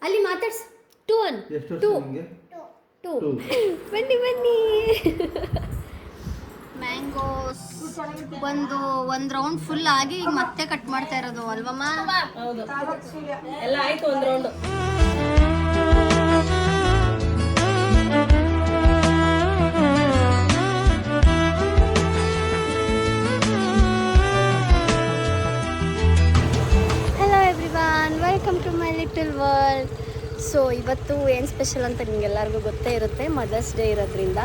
ಅಲ್ಲಿ ಮಾತಾಡ್ಸ್ 2 ಬನ್ನಿ ಮ್ಯಾಂಗೋಸ್ ಒಂದು ರೌಂಡ್ ಫುಲ್ ಆಗಿ ಈಗ ಮತ್ತೆ ಕಟ್ ಮಾಡ್ತಾ ಇರೋದು ಅಲ್ವಮ್ಮ? ಎಲ್ಲ ಆಯ್ತು ಒಂದು round. Hello everyone, welcome to my little world. So ಇವತ್ತು ಏನು ಸ್ಪೆಷಲ್ ಅಂತ ನಿಮಗೆಲ್ಲರಿಗೂ ಗೊತ್ತೇ ಇರುತ್ತೆ. ಮದರ್ಸ್ ಡೇ ಇರೋದ್ರಿಂದ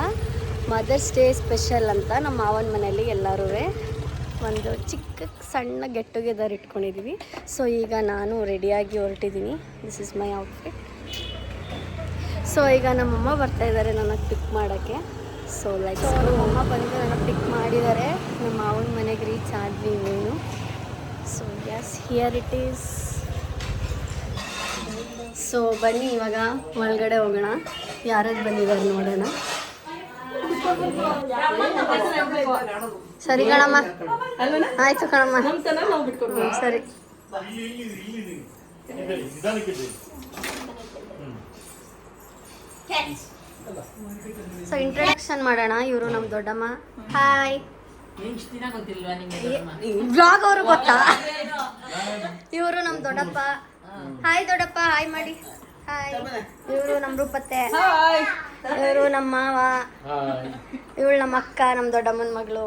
ಮದರ್ಸ್ ಡೇ ಸ್ಪೆಷಲ್ ಅಂತ ನಮ್ಮ ಮಾವನ ಮನೆಯಲ್ಲಿ ಎಲ್ಲರೂ ಒಂದು ಚಿಕ್ಕ ಸಣ್ಣ ಗೆಟ್ ಟುಗೆದರ್ ಇಟ್ಕೊಂಡಿದ್ದೀವಿ. ಸೊ ಈಗ ನಾನು ರೆಡಿಯಾಗಿ ಹೊರಟಿದ್ದೀನಿ. This is my outfit. So ಈಗ ನಮ್ಮಮ್ಮ ಬರ್ತಾಯಿದ್ದಾರೆ ನನಗೆ ಪಿಕ್ ಮಾಡೋಕ್ಕೆ. ಸೊ ಲೈಕ್ ನಮ್ಮಮ್ಮ ಬಂದು ನನಗೆ ಪಿಕ್ ಮಾಡಿದ್ದಾರೆ. ನಮ್ಮ ಮಾವನ ಮನೆಗೆ ರೀಚ್ ಆದ್ವಿ ಇನ್ನೇನು. So yes, here it is. So ಬನ್ನಿ ಇವಾಗ ಒಳಗಡೆ ಹೋಗೋಣ. ಯಾರ್ಯಾರು ಬಂದಿದ್ದಾರೆ ನೋಡೋಣ. ಸರಿ ಕಣಮ್ಮ, ಆಯ್ತು ಕಣಮ್ಮ, ಸರಿ. ಸೊ ಇಂಟ್ರಡಕ್ಷನ್ ಮಾಡೋಣ. ಇವರು ನಮ್ಮ ದೊಡ್ಡಮ್ಮ. ಹಾಯ್. ಬ್ಲಾಗ್ ಅವರು ಗೊತ್ತಾ? ಇವರು ನಮ್ಮ ದೊಡ್ಡಪ್ಪ. ಹಾಯ್ ದೊಡ್ಡಪ್ಪ, ಹಾಯ್ ಮಾಡಿ. ಹಾಯ್. ಇವರು ನಮ್ಮ ರೂಪತ್ತೆ. ಇವರು ನಮ್ಮ ಮಾವ. ಇವಳು ನಮ್ಮ ಅಕ್ಕ, ನಮ್ಮ ದೊಡ್ಡಮ್ಮನ ಮಗಳು.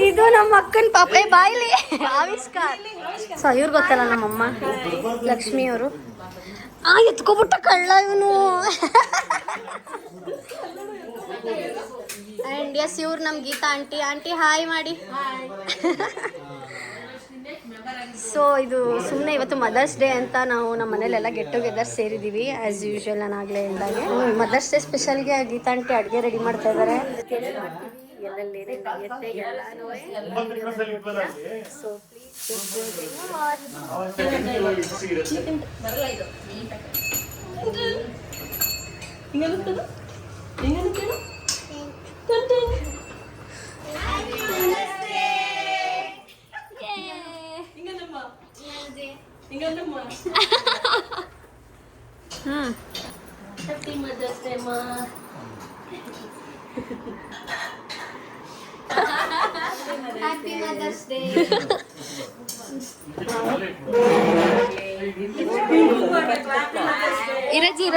ಇದು ನಮ್ಮ ಅಕ್ಕನ ಪಾಪ. ಬಾಯ್ಲಿ ಆವಿಷ್ಕಾರ. ಸೊ ಇವ್ರು ಗೊತ್ತಲ್ಲ ನಮ್ಮಮ್ಮ ಲಕ್ಷ್ಮಿ ಅವರು. ಎತ್ಕೊಬಿಟ್ಟ ಕಳ್ಳ ಇವನು. ಆ್ಯಂಡ್ ಎಸ್, ಇವ್ರು ನಮ್ಮ ಗೀತಾ ಆಂಟಿ. ಆಂಟಿ ಹಾಯ್ ಮಾಡಿ. ಸೊ ಇದು ಸುಮ್ಮನೆ ಇವತ್ತು ಮದರ್ಸ್ ಡೇ ಅಂತ ನಾವು ನಮ್ಮ ಮನೇಲೆಲ್ಲ ಗೆಟ್ ಟುಗೆದರ್ ಸೇರಿದ್ದೀವಿ. ಆ್ಯಸ್ ಯೂಶ್ವಲ್ ನಾನು ಆಗಲೇ ಹೇಳಿದಾಗೆ ಮದರ್ಸ್ ಡೇ ಸ್ಪೆಷಲ್ಗೆ ಗೀತಾ ಆಂಟಿ ಅಡುಗೆ ರೆಡಿ ಮಾಡ್ತಾ ಇದ್ದಾರೆ. ಎಲ್ಲೆಲ್ಲಿ ನಡೆಯುತ್ತೆ ಎಲ್ಲನೂ. ಸೊ ಹ್ಯಾಪಿ ಮದರ್ಸ್ ಡೇ ಮಾ. Happy mother's day. ಇರಜ್ಜಿ 2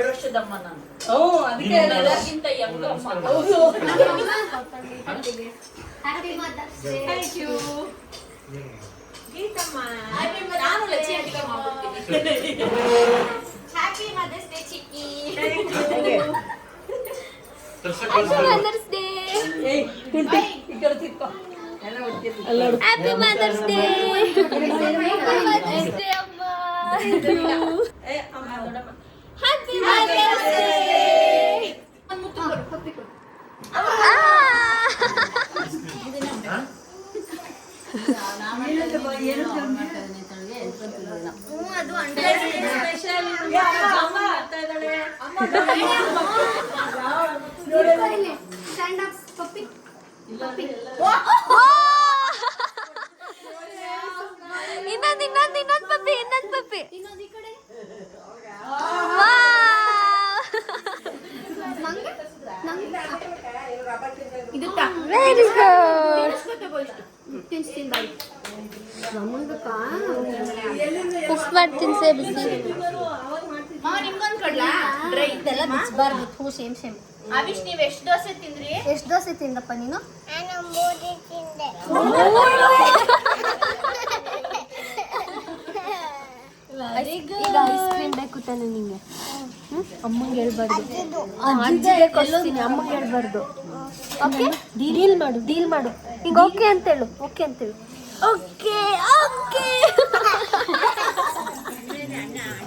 ವರ್ಷದಮ್ಮ ನಾನು. ಅದಕ್ಕೆ ಎಲ್ಲರಿಗಿಂತ ಯಂಗ್ ಅಮ್ಮ. ಹೌದು. Happy mother's day. Thank you ಗೀತಮ್ಮ. ನಾನು ಲಚ್ಚಿ ಅಡಿಗೆ ಮಾಡ್ಬಿಡ್ತೀನಿ. ಹ್ಯಾಪಿ ಮದರ್ಸ್ ಡೇ ಚಿಕ್ಕಿ. Happy mother's day. Happy mother's day ಅಮ್ಮ. Happy mother's day. Stand up puppy. ಇನ್ನೊಂದು ಪಪ್ಪಿ. Very good. ಉಫ್ ಮಾಡಿ ತಿನ್ಸೆ ಬಿಸಿ. ಇದೆಲ್ಲ ಬಿಚ್ಚಬಾರ್ದು. ಹೂ ಸೇಮ್. ಅವಿಶ್, ನೀವು ಎಷ್ಟು ದೋಸೆ ತಿಂದ್ರಿ? ಎಷ್ಟು ದೋಸೆ ತಿಂದಪ್ಪ ನೀನು? ಈಗ ಐಸ್ ಕ್ರೀಮ್ ಬೇಕು ತಾನೆ ನಿಂಗೆ? ಅಮ್ಮಂಗೆ ಹೇಳ್ಬಾರ್ದು. ಅಜ್ಜಿಗೆ ಕೊಡ್ತೀನಿ, ಅಮ್ಮಂಗೆ ಹೇಳ್ಬಾರ್ದು. ಓಕೆ, ಡೀಲ್ ಮಾಡು. ಈಗ ಓಕೆ ಅಂತೇಳು. ಓಕೆ.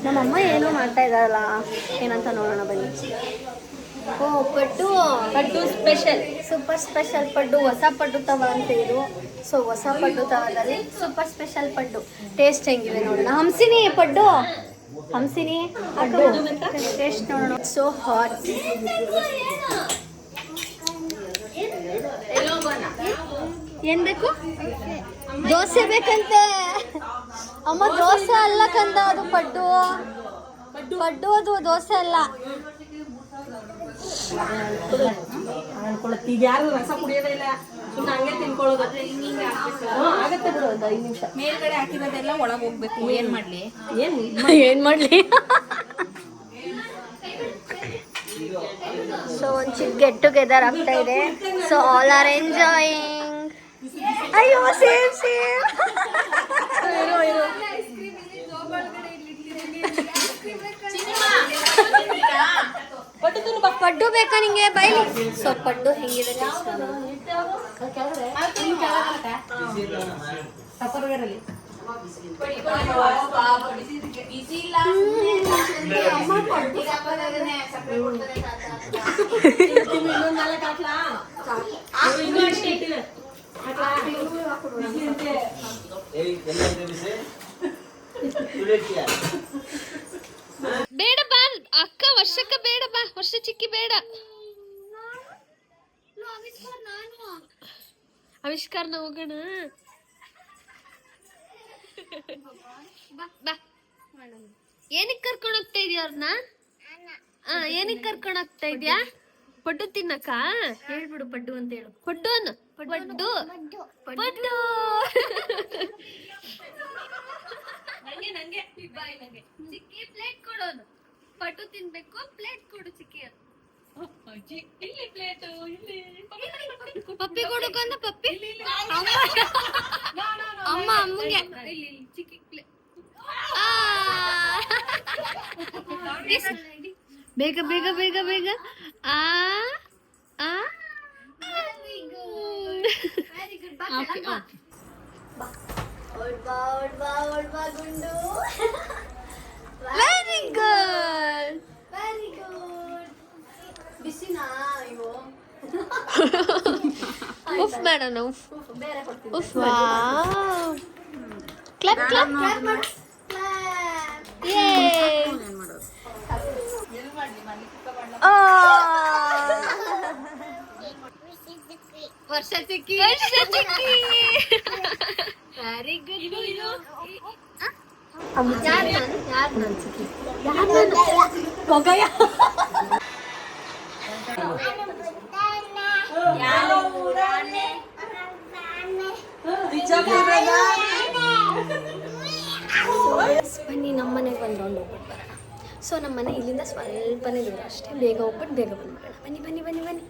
ನಮ್ಮಮ್ಮ ಏನೋ ಮಾಡ್ತಾ ಇದ್ದಾರಲ್ಲ, ಏನಂತ ನೋಡೋಣ ಬನ್ನಿ. ಓ ಪಡ್ಡು ಪಡ್ಡು ಸ್ಪೆಷಲ್. ಸೂಪರ್ ಸ್ಪೆಷಲ್ ಪಡ್ಡು, ಹೊಸ ಪಡ್ಡು ತವ ಅಂತ ಇದು. ಸೊ ಹೊಸ ಪಡ್ಡು ತವದಲ್ಲಿ ಸೂಪರ್ ಸ್ಪೆಷಲ್ ಪಡ್ಡು. ಟೇಸ್ಟ್ ಹೆಂಗಿದೆ ನೋಡೋಣ. ಹಂಸಿನಿ ಪಡ್ಡು, ಹಂಸಿನಿ ಪಡ್ಡು ಟೇಸ್ಟ್ ನೋಡೋಣ. So hot. ಏನ್ ಬೇಕು? ದೋಸೆ ಬೇಕಂತೆ ಅಮ್ಮ. ದೋಸೆ ಅಲ್ಲ ಕಂದ, ಅದು ಪಡ್ಡು. ಪಡ್ಡು ಅದು ದೋಸೆ ಅಲ್ಲ. ಈಗ ಯಾರು ರಸ ಕುಡಿಯೋದೇ ಇಲ್ಲ, ಸುಮ್ಮನೆ ಹಂಗೆ ತಿನ್ಕೊಳ್ಳೋದು. ಆಗತ್ತೆ ಬಿಡು, ಒಂದು 5 ನಿಮಿಷ. ಮೇಲ್ಗಡೆ ಹಾಕಿರೋದೆಲ್ಲ ಒಳಗೆ ಹೋಗ್ಬೇಕು. ಏನ್ ಮಾಡ್ಲಿ? ಏನ್ ಮಾಡ್ಲಿ? ಸೊ ಒಂದು ಚಿಕ್ಕ ಗೆಟ್ ಟುಗೆದರ್ ಆಗ್ತಾ ಇದೆ. So all are enjoying. ಅಯ್ಯೋ ಸೇಮ್ ಸೇಮ್. ಪಡ್ಡು ಬೇಕಾ ನಿಂಗೆ? ಬೈಲಿ. ಸೊ ಪಡ್ಡು ಹೆಂಗಿದೆ ಬೇಡ ಬಾ ಅಕ್ಕ, ವರ್ಷಕ್ಕ ಬೇಡ ಬಾ, ವರ್ಷ ಚಿಕ್ಕಿ ಬೇಡ. ಆವಿಷ್ಕಾರನ ಹೋಗೋಣ ಬಾ. ಏನಕ್ಕೆ ಕರ್ಕೊಂಡು ಹೋಗ್ತಾ ಇದೀಯ ಅವ್ರನ್ನ? ಏನಕ್ಕೆ ಕರ್ಕೊಂಡು ಹೋಗ್ತಾ ಇದ್ಯಾ? ಪಡ್ಡು ತಿನ್ನಕ್ಕ? ಹೇಳ್ಬಿಡು ಪಡ್ಡು ಅಂತ ಹೇಳು. ಪಡ್ಡು ಅನ್ನು. ಪಡ್ಡು ಪಡ್ಡು. ನಂಗೆ ಚಿಕ್ಕಿ ಪ್ಲೇಟ್ ಕೊಡೋನು. ಪಡ್ಡು ತಿನ್ಬೇಕು, ಪ್ಲೇಟ್ ಕೊಡು ಚಿಕ್ಕಿ. ಇಲ್ಲಿ ಪ್ಲೇಟ್ ಪಪ್ಪಿ ಕೊಡಕಂದ ಪಪ್ಪಿ ಅಮ್ಮ ಅಮ್ಮಗೆ ಚಿಕ್ಕಿ ಪ್ಲೇಟ್. ಬೇಗ ಬೇಗ ಬೇಗ ಬೇಗ. ಗುಂಡು. Very good, very good. ಬಿಸಿನಾ? ಅಯ್ಯೋ ಉಫ್ ಮಾಡೋಣ. ಉಫ್ ಬೇರೆ ಕೊಡ್ತೀನಿ. ಉಫ್. ವಾವ್. ಕ್ಲಾಪ್ ಕ್ಲಾಪ್ ಕ್ಲಾಪ್ ಮಾಡು. ಯೇ. ವರ್ಷ ಚಿಕ್ಕಿ, ವರ್ಷ ಚಿಕ್ಕಿ. Very good. ಯಾರು ನಾನು ಚಿಕ್ಕಿ? ಬನ್ನಿ ನಮ್ಮ ಮನೆಗೆ ಒಂದು ರೌಂಡ್ ಹೋಗ್ಬಿಟ್ಟು ಬರೋಣ. ಸೊ ನಮ್ಮ ಮನೆ ಇಲ್ಲಿಂದ ಸ್ವಲ್ಪನೇ ದೂರ ಅಷ್ಟೇ. ಬೇಗ ಹೋಗ್ಬಿಟ್ಟು ಬೇಗ ಬಂದ್ಬಿಡೋಣ. ಬನ್ನಿ ಬನ್ನಿ ಬನ್ನಿ ಬನ್ನಿ.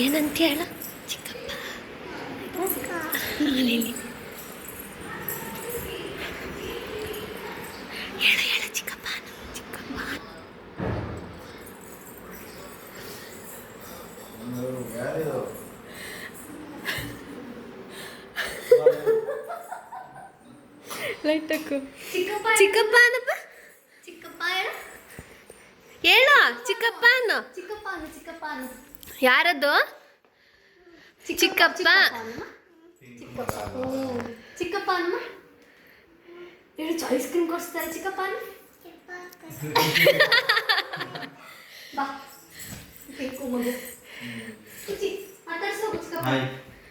ಏನಂತ ಹೇಳ ಚಿಕ್ಕಪ್ಪ? ಹೇಳ ಹೇಳ ಚಿಕ್ಕಪ್ಪ ಚಿಕ್ಕಪ್ಪ. ಲೈಟ್ ಹಾಕು. ಚಿಕ್ಕಪ್ಪ ಅನ್ನಪ್ಪ. ಚಿಕ್ಕಪ್ಪ ಹೇಳ. ಹೇಳ ಚಿಕ್ಕಪ್ಪ ಅನ್ನು. ಚಿಕ್ಕಪ್ಪ ಅನ್ನು. ಚಿಕ್ಕಪ್ಪ ಅನ್ನು. ಯಾರದ್ದು? ಚಿಕ್ಕಪ್ಪ. ಚಿಕ್ಕಪ್ಪ ಅಮ್ಮ ಹೇಳು. ಐಸ್ ಕ್ರೀಮ್ ಕೊಡಿಸ್ತಾರೆ ಚಿಕ್ಕಪ್ಪ ಅನ್ನು. ಬಾ ಮಗು ಮಾತಾಡ್ಸೋ ಚಿಕ್ಕಪ್ಪ.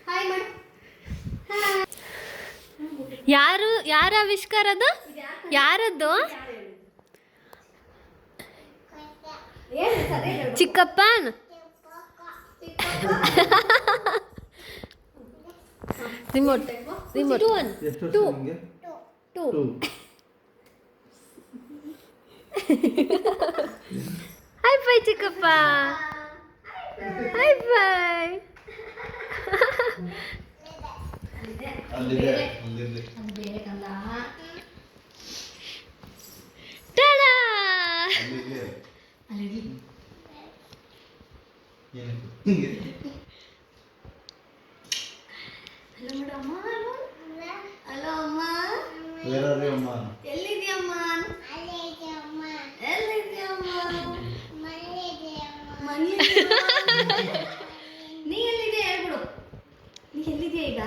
ಹಾಯ್ ಮಾಡು. ಯಾರ ಆವಿಷ್ಕಾರ ಅದು? ಯಾರದ್ದು? ಚಿಕ್ಕಪ್ಪ. Remote remote. 2 ಹೈ ಬೈ ಚಿಕ್ಕಪ್ಪ. Hi bye. ಟಾಡಾ. ಹಲೋ ಅಮ್ಮ. ಅಮ್ಮ ಎಲ್ಲಿದ್ಯಮ್ಮ? ಎಲ್ಲಿದ್ಯಮ್ಮ? ನೀ ಎಲ್ಲಿದೆ ಹೇಳ್ಬಿಡು. ನೀ ಎಲ್ಲಿದ್ಯಾ ಈಗ?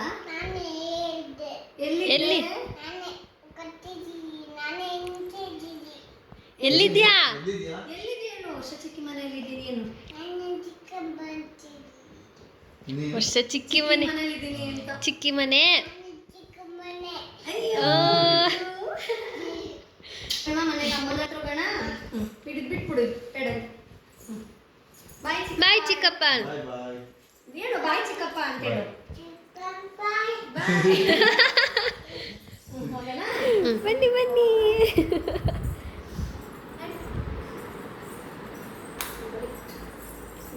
ಎಲ್ಲಿ ಎಲ್ಲಿದ್ಯಾ? ಎಲ್ಲಿದ್ಯೇನು? ಚಿಕ್ಕಿ ಮನೆಯಲ್ಲಿ ಇದ್ದೀನಿ ಏನು? ವರ್ಷ ಚಿಕ್ಕಿ ಮನೆ, ಮನೇಲಿದ್ದೀನಿ ಅಂತ. ಚಿಕ್ಕಿ ಮನೆ. ಅಯ್ಯೋ ಆ. ಮನೆಗೆ ಅಮ್ಮನ ಹತ್ರ ಹೋಗೋಣ. ಬಿಟ್ಬಿಡು ಪೆಡಲ್. ಬಾಯ್ ಬಾಯ್ ಚಿಕ್ಕಪ್ಪ. ಬಾಯ್ ಬಾಯ್. ಏನು ಬಾಯ್ ಚಿಕ್ಕಪ್ಪ ಅಂತ ಹೇಳು. ಹೋಗೋಣ. ಬನ್ನಿ ಬನ್ನಿ.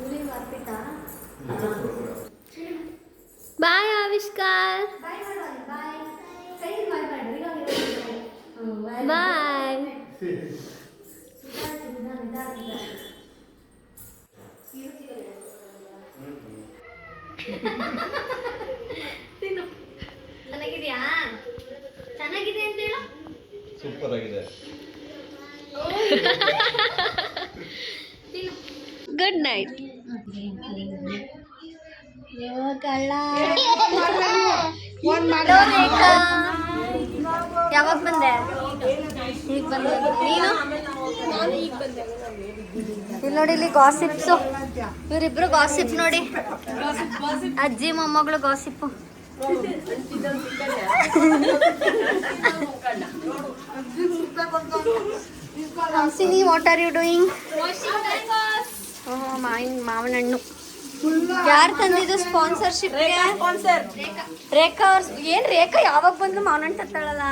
ಊರಿಗೆ ಬರ್ತಿತ್ತಾ? ಬಾಯ್ ಆವಿಷ್ಕಾರ್. ಬಾಯ್ ಮಾಡು ಅಲ್ಲಿ, ಬಾಯ್. ಕೈ ಬಾಯ್ ಮಾಡು, ಇವಾಗ ಬಾಯ್. ಚೆನ್ನಾಗಿದ್ಯಾ? ಚೆನ್ನಾಗಿದೆ ಅಂತ ಹೇಳು. ಸೂಪರ್ ಆಗಿದೆ. Good night. ಯಾವಾಗ ಬಂದೆ? ಈಗ ಬಂದೆ. ನೀನು? ಇಲ್ಲಿ ನೋಡಿ, ಇಲ್ಲಿ ಗಾಸಿಪ್ಸು. ಇವರಿಬ್ರು ಗಾಸಿಪ್ ನೋಡಿ. ಅಜ್ಜಿ ಮೊಮ್ಮಗಳು gossip. Hamsini, what are you doing? ಮಾವಿನ ಹಣ್ಣು. ಯಾರು ತಂದಿದ್ದು ಸ್ಪಾನ್ಸರ್ಶಿಪ್? ರೇಖಾ ಅವ್ರ. ಏನ್ ರೇಖಾ ಯಾವಾಗ ಬಂದು ಮಾವಿನ ಹಣ್ಣು ತತ್ತಾಳಲ್ಲ?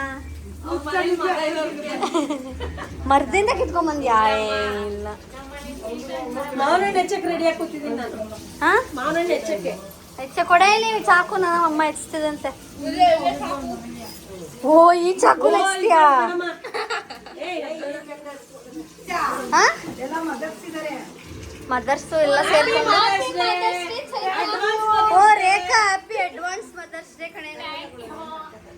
ಮರದಿಂದ ಕಿತ್ಕೊಂಬಂದ್ಯಾ? ಇಲ್ಲ, ಮಾವನ ಹೆಚ್ಚಕ್ಕೆ ರೆಡಿ ಆಗಿ ಕೂತಿದ್ದೀನಿ ನಾನು. ಹಾ ಮಾವನ ಹೆಚ್ಚಕ್ಕೆ ಹೆಚ್ಚ ಕೊಡ ಇಲ್ಲಿ ಚಾಕು. ನಮ್ಮ ಅಮ್ಮ ಹೆಚ್ಚಿದಂತೆ. ಓ, ಈ ಚಾಕು ಹೆಚ್ಚಿದ್ಯಾ? ಮದರ್ಸು ಎಲ್ಲ ಸೇರ್ಕೊಂಡು. ಓ ರೇಖಾ, ಹ್ಯಾಪಿ ಅಡ್ವಾನ್ಸ್ ಮದರ್ಸ್ ಡೇ ಕಣೆ.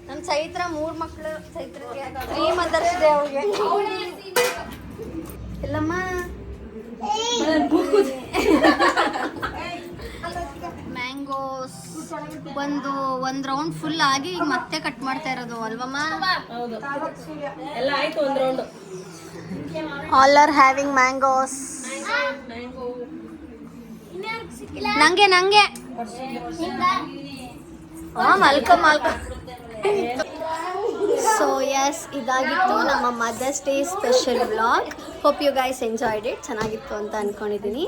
ನಮ್ಮ ಚೈತ್ರ 3 ಮಕ್ಕಳು. ಚೈತ್ರಕ್ಕೆ 3 ಮದರ್ಸ್ ಡೇ ಅವ್ರಿಗೆ. ಎಲ್ಲಮ್ಮ ಮ್ಯಾಂಗೋಸ್ ಒಂದು ರೌಂಡ್ ಫುಲ್ ಆಗಿ ಈಗ ಮತ್ತೆ ಕಟ್ ಮಾಡ್ತಾ ಇರೋದು ಅಲ್ವಮ್ಮ? ಹೌದು, ಎಲ್ಲ ಆಯ್ತು ಒಂದು round. All are having mangoes. ನಂಗೆ ಮಲ್ಕ. ಸೊ ಎಸ್, ಇದಾಗಿತ್ತು ನಮ್ಮ mother's day special vlog. Hope you guys enjoyed it. ಚೆನ್ನಾಗಿತ್ತು ಅಂತ ಅಂದ್ಕೊಂಡಿದ್ದೀನಿ.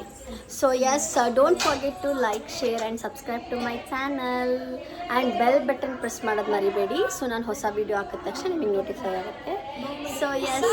So yes, don't forget to like, share and subscribe to my channel and bell button press ಮಾಡೋದು ಮರಿಬೇಡಿ. So ನಾನು ಹೊಸ ವೀಡಿಯೋ ಹಾಕಿದ ತಕ್ಷಣ ನಿಮಗೆ ನೋಟಿಫೈ ಆಗುತ್ತೆ. So S